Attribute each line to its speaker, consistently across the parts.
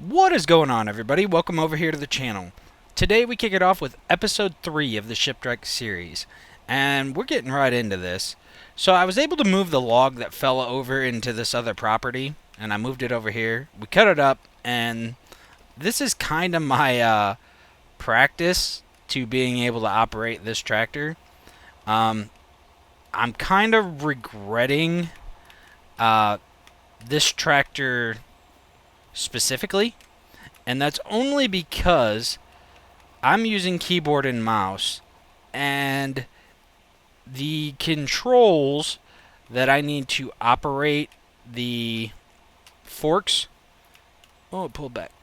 Speaker 1: What is going on, everybody? Welcome over here to the channel. Today we kick it off with episode 3 of the Shipwrecked series, and we're getting right into this. So I was able to move the log that fell over into this other property, and I moved it over here. We cut it up, and this is kind of my practice to being able to operate this tractor. I'm kind of regretting this tractor specifically, and that's only because I'm using keyboard and mouse, and the controls that I need to operate the forks. Oh, it pulled back.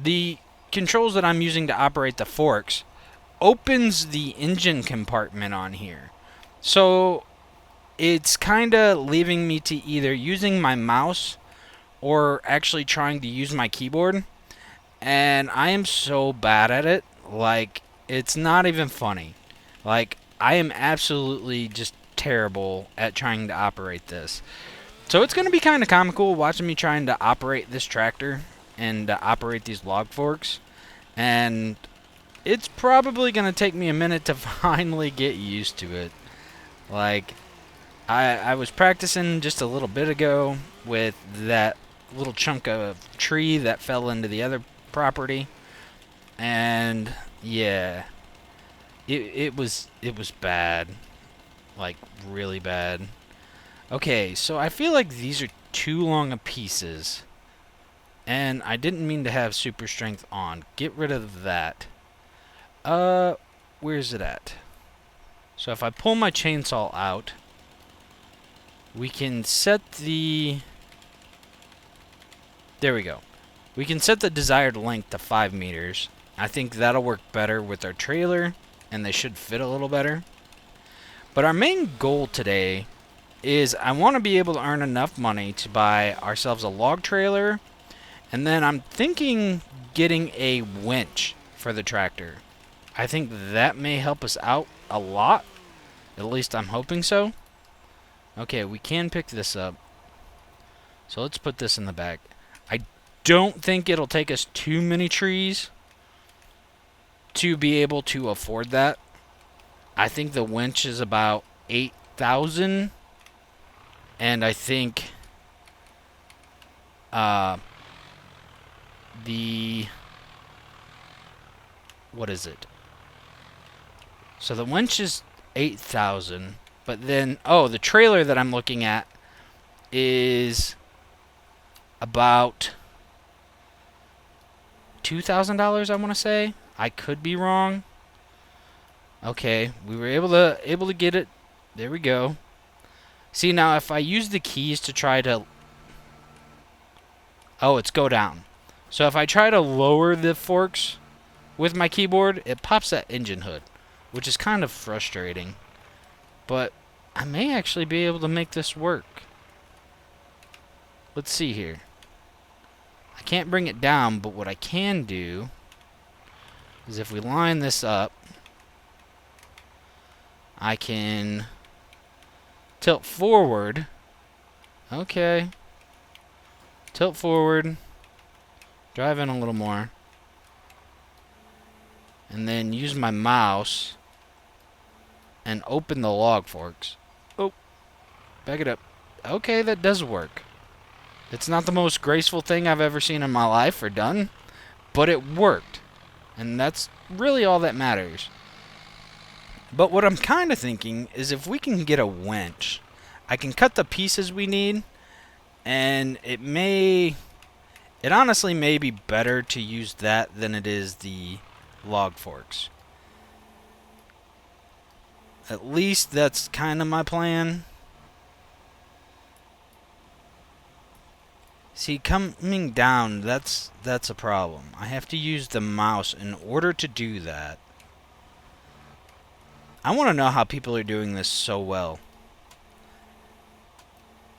Speaker 1: The controls that I'm using to operate the forks opens the engine compartment on here. So it's kind of leaving me to either using my mouse or actually trying to use my keyboard, and I am so bad at it, like, it's not even funny. Like, I am absolutely just terrible at trying to operate this. So it's going to be kind of comical watching me trying to operate this tractor and operate these log forks, and it's probably going to take me a minute to finally get used to it. Like, I was practicing just a little bit ago with that little chunk of tree that fell into the other property, and yeah, it was bad, like really bad. Okay, so I feel like these are too long of pieces, and I didn't mean to have super strength on. Get rid of that. Where's it at? So if I pull my chainsaw out, we can set the... There we go. We can set the desired length to 5 meters. I think that'll work better with our trailer, and they should fit a little better. But our main goal today is I want to be able to earn enough money to buy ourselves a log trailer, and then I'm thinking getting a winch for the tractor. I think that may help us out a lot. At least I'm hoping so. Okay, we can pick this up. So let's put this in the back. I don't think it'll take us too many trees to be able to afford that. I think the winch is about 8,000, and I think the... what is it? So the winch is 8,000, but then, oh, the trailer that I'm looking at is about $2,000, I want to say. I could be wrong. Okay, we were able to get it. There we go. See, now if I use the keys to try to... Oh, it's go down. So if I try to lower the forks with my keyboard, it pops that engine hood, which is kind of frustrating. But I may actually be able to make this work. Let's see here. I can't bring it down, but what I can do is if we line this up, I can tilt forward. Okay. Tilt forward. Drive in a little more. And then use my mouse and open the log forks. Oh. Back it up. Okay, that does work. It's not the most graceful thing I've ever seen in my life or done, but it worked. And that's really all that matters. But what I'm kind of thinking is if we can get a winch, I can cut the pieces we need, and it honestly may be better to use that than it is the log forks. At least that's kind of my plan. See, coming down, that's a problem. I have to use the mouse in order to do that. I want to know how people are doing this so well.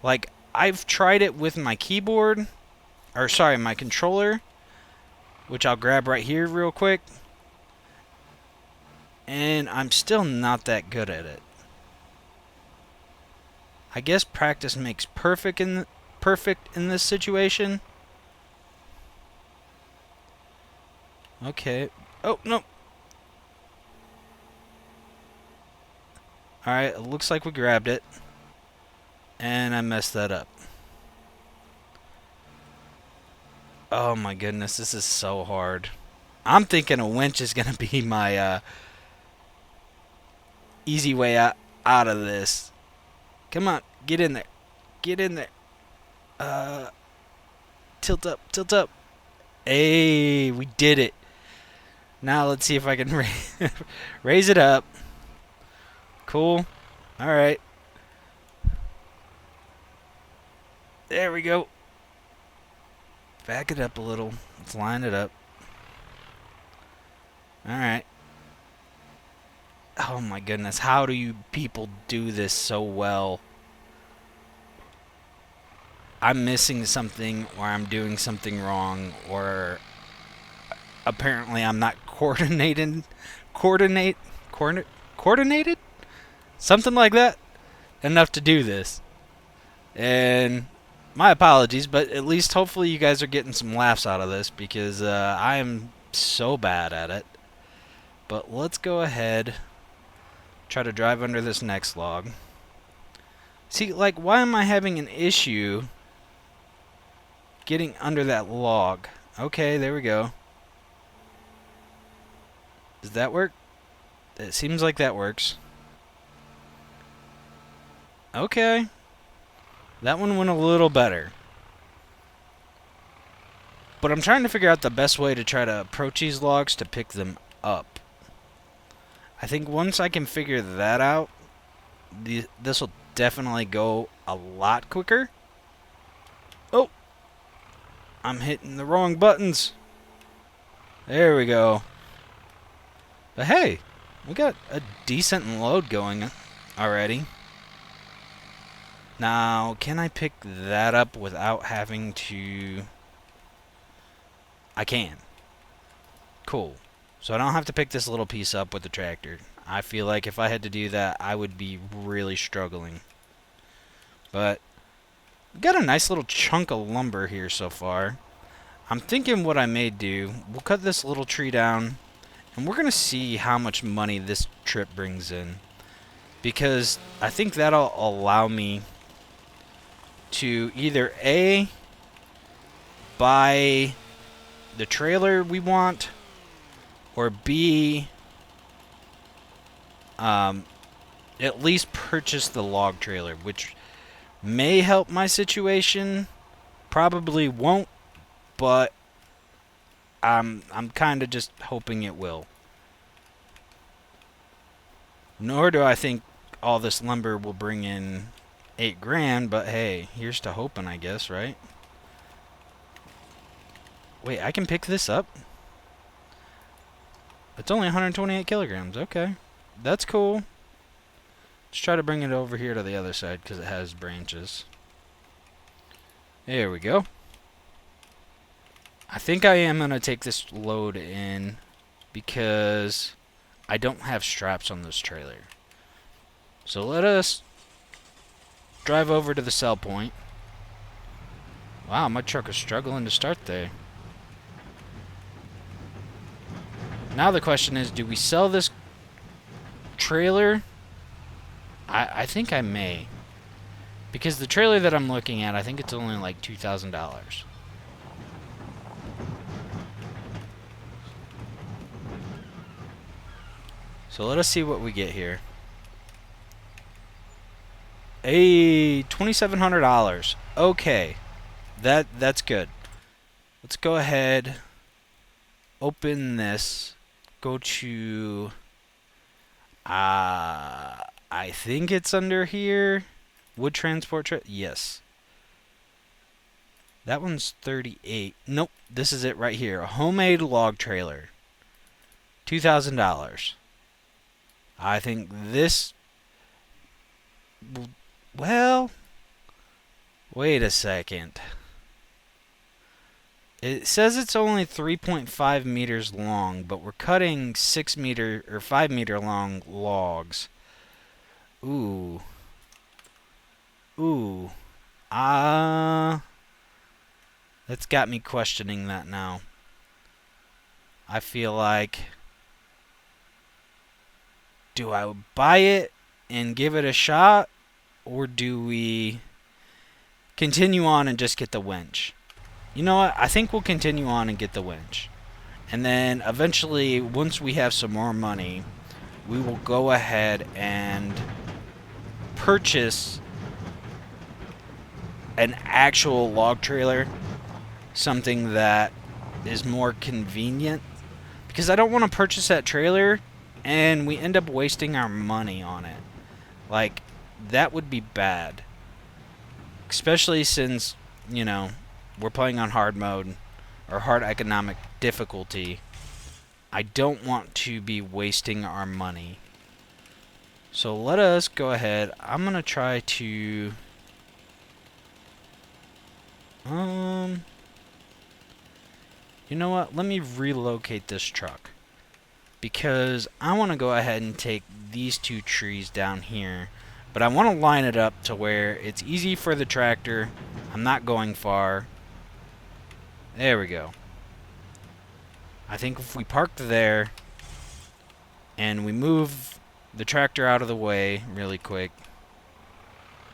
Speaker 1: Like, I've tried it with my keyboard, or sorry, my controller, which I'll grab right here real quick, and I'm still not that good at it. I guess practice makes perfect in this situation. Okay. Oh, no. Alright, it looks like we grabbed it. And I messed that up. Oh my goodness, this is so hard. I'm thinking a winch is going to be my easy way out of this. Come on, get in there. Get in there. Tilt up, tilt up. Hey, we did it. Now let's see if I can raise it up. Cool. Alright. There we go. Back it up a little. Let's line it up. Alright. Oh my goodness. How do you people do this so well? I'm missing something, or I'm doing something wrong, or apparently I'm not coordinated? Something like that? Enough to do this. And my apologies, but at least hopefully you guys are getting some laughs out of this, because I am so bad at it. But let's go ahead, try to drive under this next log. See, like, why am I having an issue getting under that log? Okay, there we go. Does that work? It seems like that works. Okay. That one went a little better. But I'm trying to figure out the best way to try to approach these logs to pick them up. I think once I can figure that out, this will definitely go a lot quicker. Oh! I'm hitting the wrong buttons. There we go. But hey, we got a decent load going already. Now, can I pick that up without having to... I can. Cool. So I don't have to pick this little piece up with the tractor. I feel like if I had to do that, I would be really struggling. But we've got a nice little chunk of lumber here so far. I'm thinking what I may do, we'll cut this little tree down, and we're going to see how much money this trip brings in. Because I think that'll allow me to either A, buy the trailer we want, or B, at least purchase the log trailer, which may help my situation. Probably won't, but I'm kind of just hoping it will. Nor do I think all this lumber will bring in $8,000, but hey, here's to hoping, I guess, right? Wait, I can pick this up? It's only 128 kilograms. Okay. That's cool. Let's try to bring it over here to the other side because it has branches. There we go. I think I am going to take this load in because I don't have straps on this trailer. So let us drive over to the sell point. Wow, my truck is struggling to start there. Now the question is, do we sell this trailer? I think I may. Because the trailer that I'm looking at, I think it's only like $2,000. So let us see what we get here. Hey, $2,700. Okay. That's good. Let's go ahead, open this, go to I think it's under here. Wood transport yes. That one's 38. Nope, this is it right here. A homemade log trailer. $2,000. I think this... Well... Wait a second. It says it's only 3.5 meters long, but we're cutting 6 meter or 5 meter long logs. Ooh. Ooh. That's got me questioning that now. I feel like, do I buy it and give it a shot, or do we continue on and just get the winch? You know what? I think we'll continue on and get the winch. And then eventually, once we have some more money, we will go ahead and purchase an actual log trailer, something that is more convenient, because I don't want to purchase that trailer and we end up wasting our money on it. Like, that would be bad, especially since, you know, we're playing on hard mode or hard economic difficulty. I don't want to be wasting our money. So let us go ahead. I'm going to try to you know what? Let me relocate this truck, because I want to go ahead and take these two trees down here, but I want to line it up to where it's easy for the tractor. I'm not going far. There we go. I think if we parked there and we move the tractor out of the way really quick,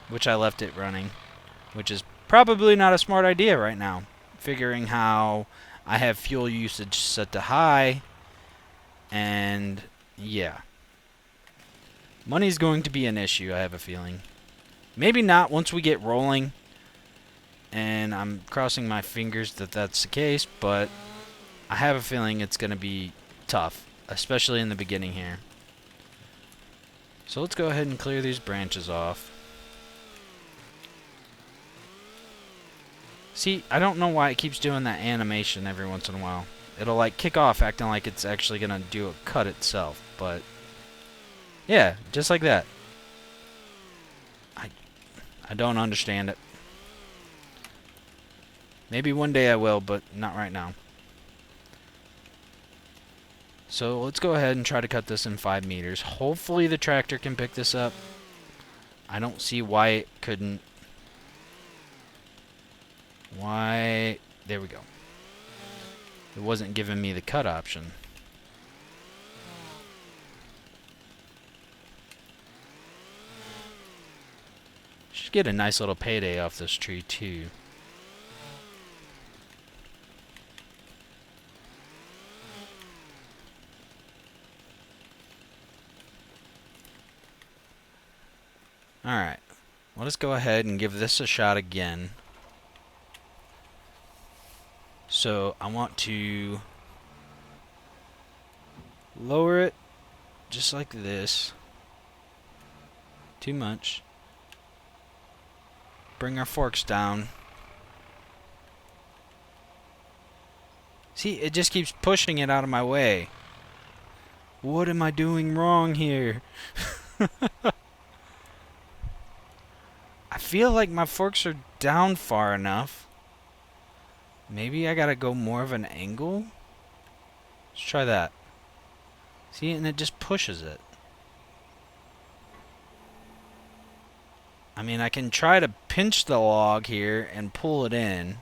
Speaker 1: which I left it running, which is probably not a smart idea right now, figuring how I have fuel usage set to high, and yeah. Money's going to be an issue, I have a feeling. Maybe not once we get rolling, and I'm crossing my fingers that that's the case, but I have a feeling it's going to be tough, especially in the beginning here. So let's go ahead and clear these branches off. See, I don't know why it keeps doing that animation every once in a while. It'll like kick off acting like it's actually going to do a cut itself, but yeah, just like that. I don't understand it. Maybe one day I will, but not right now. So let's go ahead and try to cut this in 5 meters. Hopefully the tractor can pick this up. I don't see why it couldn't. Why? There we go. It wasn't giving me the cut option. Should get a nice little payday off this tree too. Alright. Let us go ahead and give this a shot again. So I want to lower it just like this. Too much. Bring our forks down. See, it just keeps pushing it out of my way. What am I doing wrong here? I feel like my forks are down far enough. Maybe I gotta go more of an angle? Let's try that. See, and it just pushes it. I mean, I can try to pinch the log here and pull it in.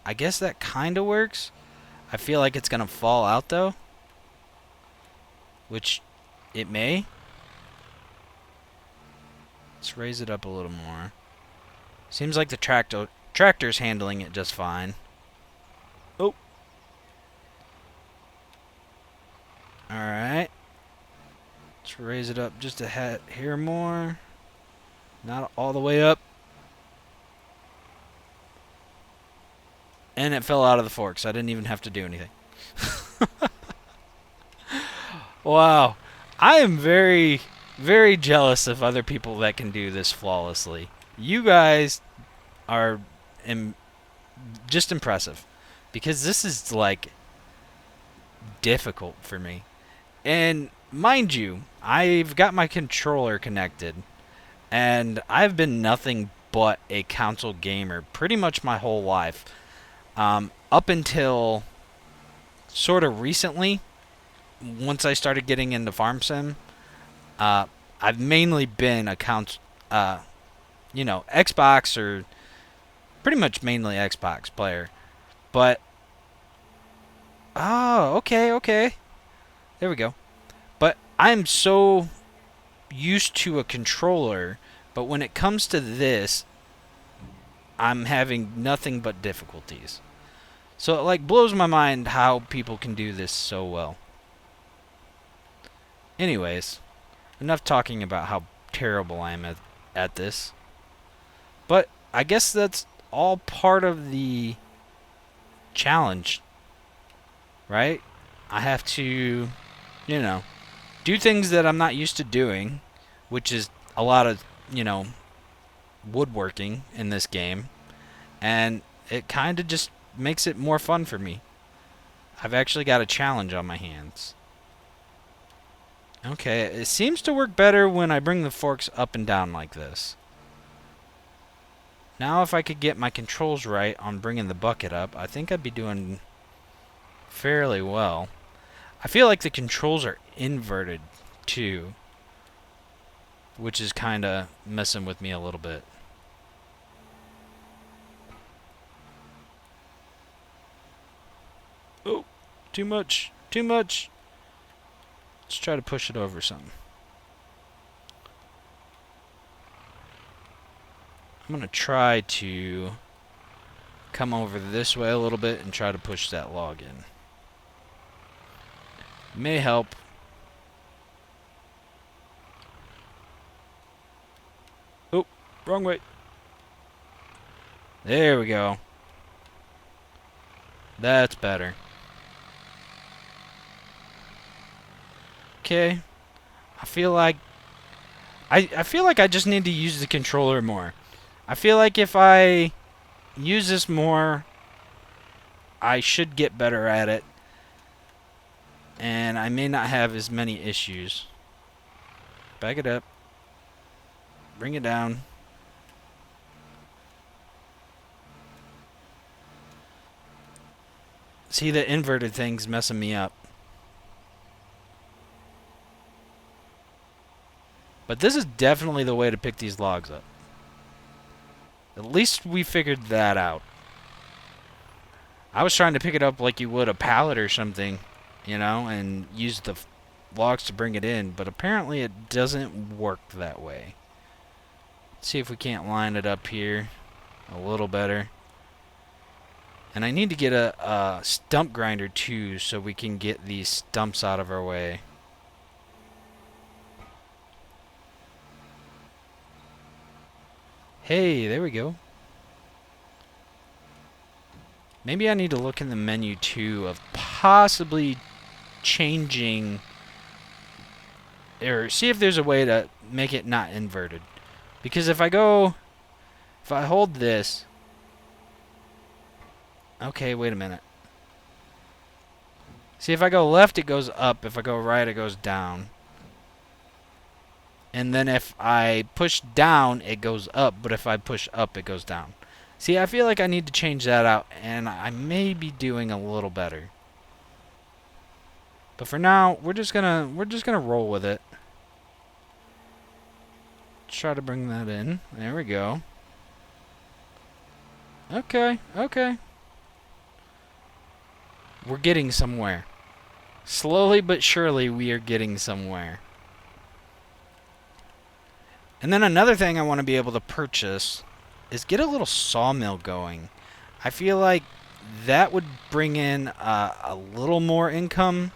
Speaker 1: I guess that kind of works. I feel like it's gonna fall out though. Which it may. Let's raise it up a little more. Seems like the tractor's handling it just fine. Oh. Alright. Let's raise it up just a hair more. Not all the way up. And it fell out of the forks. I didn't even have to do anything. Wow. I am very, very jealous of other people that can do this flawlessly. You guys are just impressive. Because this is, like, difficult for me. And mind you, I've got my controller connected. And I've been nothing but a console gamer pretty much my whole life. Up until sort of recently, once I started getting into Farm Sim, I've mainly been a Xbox or pretty much mainly Xbox player. But Oh, okay, okay. There we go. But I'm so used to a controller, but when it comes to this, I'm having nothing but difficulties. So it like blows my mind how people can do this so well. Anyways, enough talking about how terrible I am at this. But I guess that's all part of the challenge, right? I have to, you know, do things that I'm not used to doing, which is a lot of, you know, woodworking in this game. And it kind of just makes it more fun for me. I've actually got a challenge on my hands. Okay, it seems to work better when I bring the forks up and down like this. Now if I could get my controls right on bringing the bucket up, I think I'd be doing fairly well. I feel like the controls are inverted too, which is kind of messing with me a little bit. Oh, too much, too much. Let's try to push it over something. I'm going to try to come over this way a little bit and try to push that log in. May help. Oh, wrong way. There we go. That's better. Okay. I feel like I feel like I just need to use the controller more. I feel like if I use this more, I should get better at it. And I may not have as many issues. Back it up. Bring it down. See, the inverted thing's messing me up. But this is definitely the way to pick these logs up. At least we figured that out. I was trying to pick it up like you would a pallet or something, you know, and use the logs to bring it in, but apparently it doesn't work that way. Let's see if we can't line it up here a little better. And I need to get a stump grinder too so we can get these stumps out of our way. Hey, there we go. Maybe I need to look in the menu too of possibly changing or see if there's a way to make it not inverted. Because if I hold this. Okay, wait a minute. See, if I go left, it goes up. If I go right, it goes down. And then if I push down, it goes up. But if I push up, it goes down. See, I feel like I need to change that out. And I may be doing a little better. But for now, we're just gonna roll with it. Try to bring that in. There we go. Okay, okay. We're getting somewhere. Slowly but surely, we are getting somewhere. And then another thing I want to be able to purchase is get a little sawmill going. I feel like that would bring in a little more income.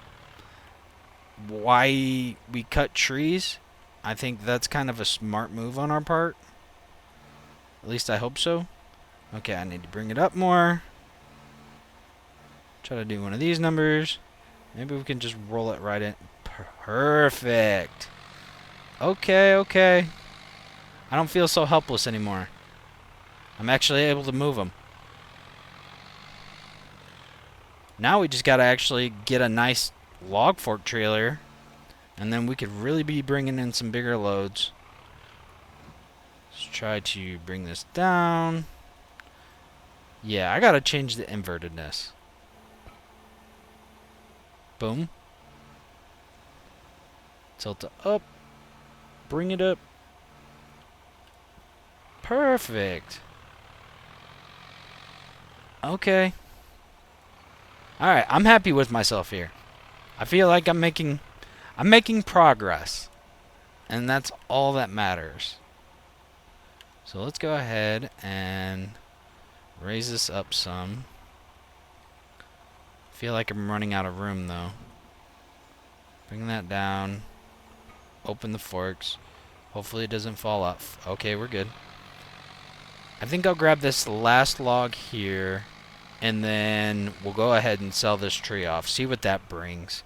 Speaker 1: Why we cut trees. I think that's kind of a smart move on our part. At least I hope so. Okay, I need to bring it up more. Try to do one of these numbers. Maybe we can just roll it right in. Perfect. Okay, okay. I don't feel so helpless anymore. I'm actually able to move them. Now we just got to actually get a nice log fork trailer. And then we could really be bringing in some bigger loads. Let's try to bring this down. Yeah, I got to change the invertedness. Boom. Tilt it up. Bring it up. Perfect. Okay. Alright, I'm happy with myself here. I feel like I'm making progress. And that's all that matters. So let's go ahead and raise this up some. Feel like I'm running out of room though. Bring that down. Open the forks. Hopefully it doesn't fall off. Okay, we're good. I think I'll grab this last log here, and then we'll go ahead and sell this tree off. See what that brings.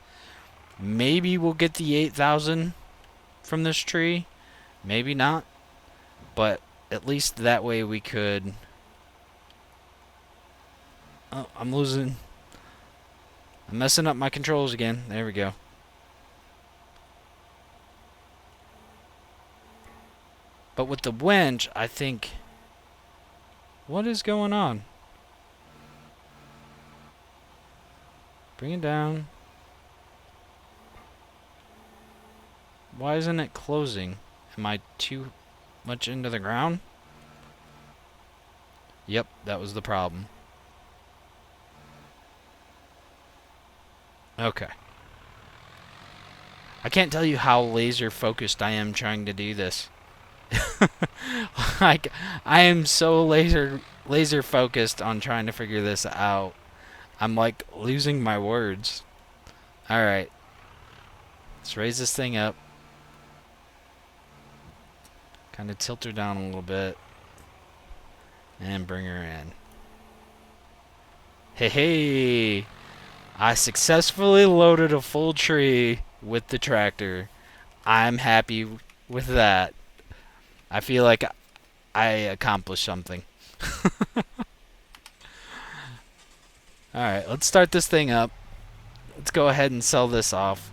Speaker 1: Maybe we'll get the 8,000 from this tree. Maybe not. But at least that way we could... Oh, I'm messing up my controls again. There we go. But with the winch, I think... What is going on? Bring it down. Why isn't it closing? Am I too much into the ground? Yep, that was the problem. Okay. I can't tell you how laser focused I am trying to do this. Like, I am so laser focused on trying to figure this out. I'm like losing my words. Alright. Let's raise this thing up. Kind of tilt her down a little bit. And bring her in. Hey, hey! I successfully loaded a full tree with the tractor. I'm happy with that. I feel like I accomplished something. Alright, let's start this thing up. Let's go ahead and sell this off.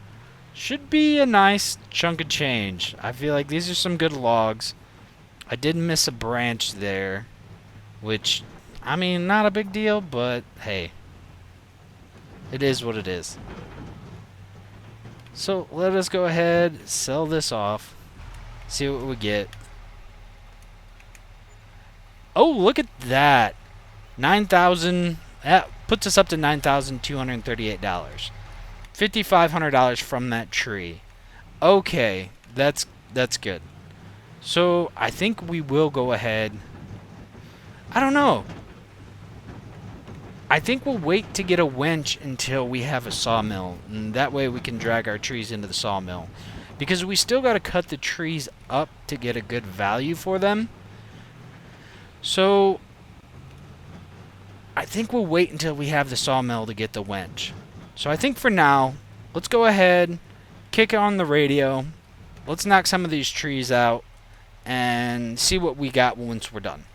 Speaker 1: Should be a nice chunk of change. I feel like these are some good logs. I did miss a branch there, which, I mean, not a big deal, but hey, it is what it is. So let us go ahead, sell this off, see what we get. Oh, look at that. 9,000. That puts us up to $9,238. $5,500 from that tree. Okay, that's good. So I think we will go ahead. I don't know. I think we'll wait to get a winch until we have a sawmill, and that way we can drag our trees into the sawmill. Because we still got to cut the trees up to get a good value for them. So, I think we'll wait until we have the sawmill to get the winch. So I think for now, let's go ahead, kick on the radio, let's knock some of these trees out, and see what we got once we're done.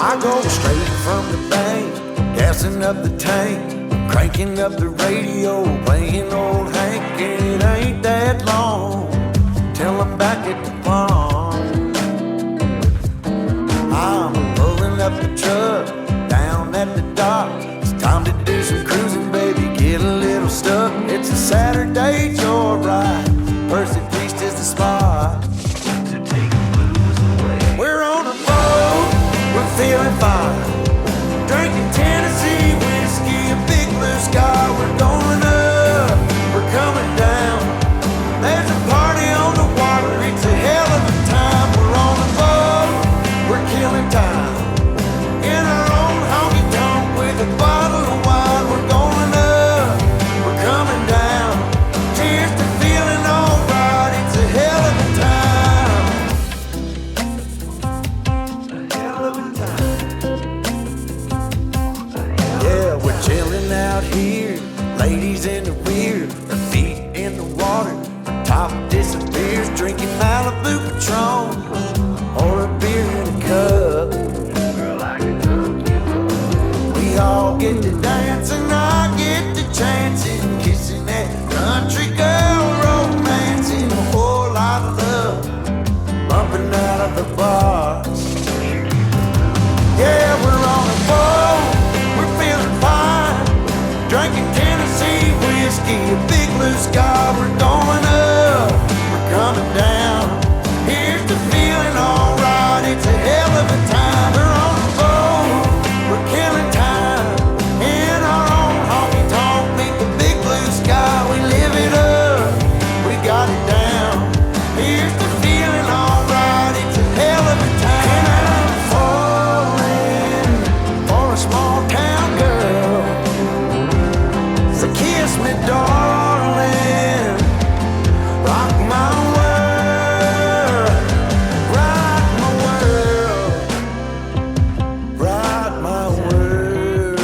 Speaker 2: I go straight from the bank, gassing up the tank, cranking up the radio, playing old Hank. It ain't that long till I'm back at the pond. I'm pulling up the truck down at the dock. It's time to do some cruising, baby, get a little stuck. It's a Saturday joyride, Percy Priest is the spot to take the blues away. We're on a boat, we're feeling fine, drinking Tennessee whiskey, a big blue sky. We're going up, we're coming down. There's a party on the water, it's a hell of a time. We're on a boat, we're killing time, in our own honky tonk with a bottle of wine. We're going up, we're coming down. Cheers to feeling alright, it's a hell of a time. A hell of a time. Yeah, we're chilling out here, ladies in the rear, our feet in the water, our top disappears, drinking Malibu Patron or a beer in a cup. Girl, I can hook you up. We all get to dance and I get to chancing, kissing that country girl, romancing, a whole lot of love, bumping out of the bar. Yeah, we're on a boat, we're feeling fine, drinking Tennessee whiskey, a big blue sky. We're going up, we're coming down. Here's the feeling alright. it's a hell of a time. We're on the boat, we're killing time. In our own honky tonk, meet the big blue sky. We live it up, we got it down. Here's the feeling, alright, it's a hell of a time. And I'm falling for a small town girl. So kiss me, darling, rock my world, rock my world, rock my world.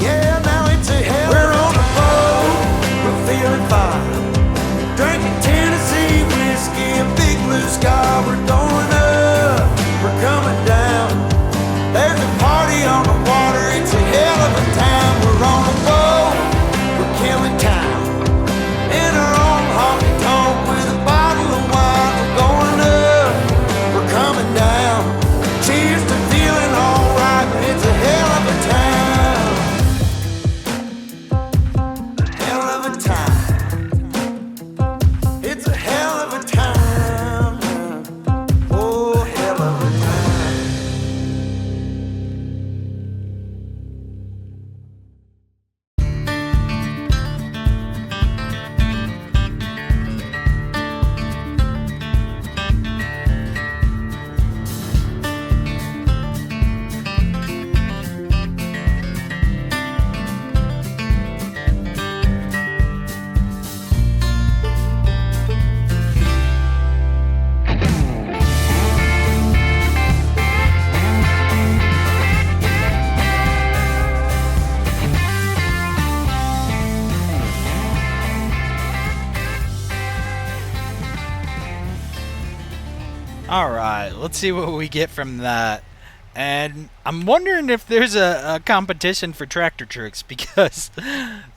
Speaker 2: Yeah, now it's a hell. We're on a boat, we're feeling fine. Drinking Tennessee whiskey, a big blue sky. We're going up, we're coming down. There's a party on the water, it's a hell of a time. We're on a boat, we're killing time. In our own honky tonk with a bottle of wine. We're going up, we're coming down. Cheers to feeling alright, it's a hell of a time. Hell of a time. It's a hell of a time. Oh, hell of a time.
Speaker 1: Alright, let's see what we get from that. And I'm wondering if there's a competition for tractor tricks, because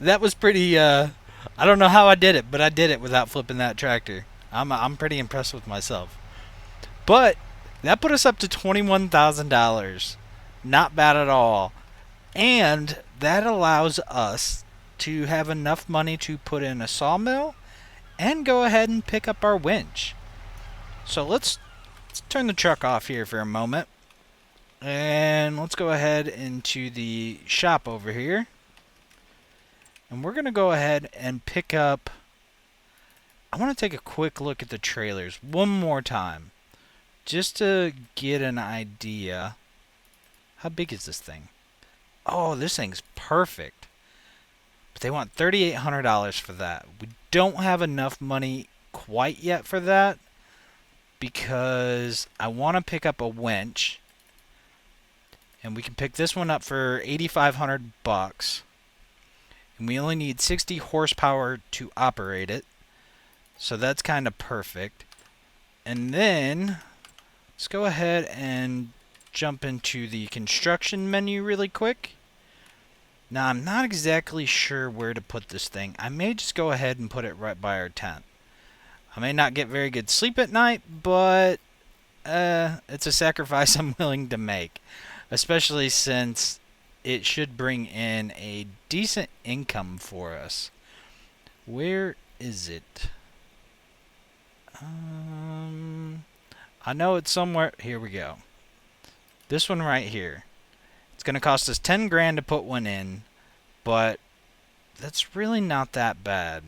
Speaker 1: that was pretty, I don't know how I did it, but I did it without flipping that tractor. I'm pretty impressed with myself. But that put us up to $21,000. Not bad at all. And that allows us to have enough money to put in a sawmill and go ahead and pick up our winch. So let's turn the truck off here for a moment. And let's go ahead into the shop over here. And we're going to go ahead and pick up... I want to take a quick look at the trailers one more time, just to get an idea. How big is this thing? Oh, this thing's perfect. But they want $3,800 for that. We don't have enough money quite yet for that, because I want to pick up a winch, and we can pick this one up for $8,500, and we only need 60 horsepower to operate it, so that's kind of perfect. And then let's go ahead and jump into the construction menu really quick. Now, I'm not exactly sure where to put this thing. I may just go ahead and put it right by our tent. I may not get very good sleep at night, but it's a sacrifice I'm willing to make, especially since it should bring in a decent income for us. Where is it? I know it's somewhere. Here we go. This one right here. It's going to cost us 10 grand to put one in, but that's really not that bad.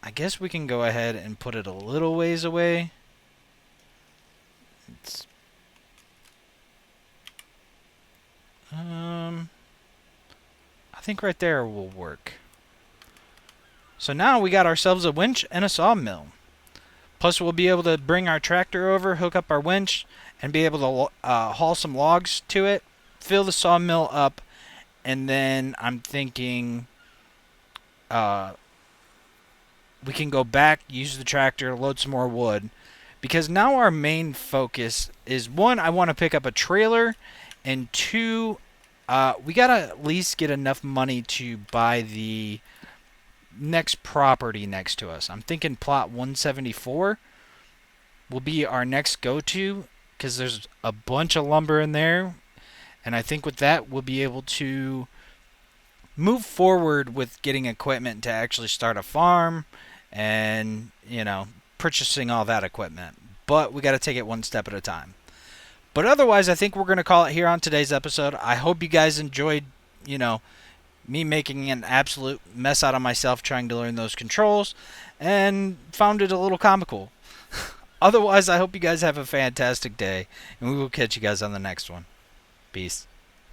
Speaker 1: I guess we can go ahead and put it a little ways away. It's I think right there will work. So now we got ourselves a winch and a sawmill. Plus we'll be able to bring our tractor over, hook up our winch, and be able to haul some logs to it, fill the sawmill up, and then I'm thinking we can go back, use the tractor, load some more wood. Because now our main focus is, one, I want to pick up a trailer, and two, we got to at least get enough money to buy the next property next to us. I'm thinking plot 174 will be our next go-to, because there's a bunch of lumber in there, and I think with that we'll be able to move forward with getting equipment to actually start a farm and, purchasing all that equipment. But we got to take it one step at a time. But otherwise, I think we're going to call it here on today's episode. I hope you guys enjoyed, me making an absolute mess out of myself trying to learn those controls and found it a little comical. Otherwise, I hope you guys have a fantastic day, and we will catch you guys on the next one. Peace.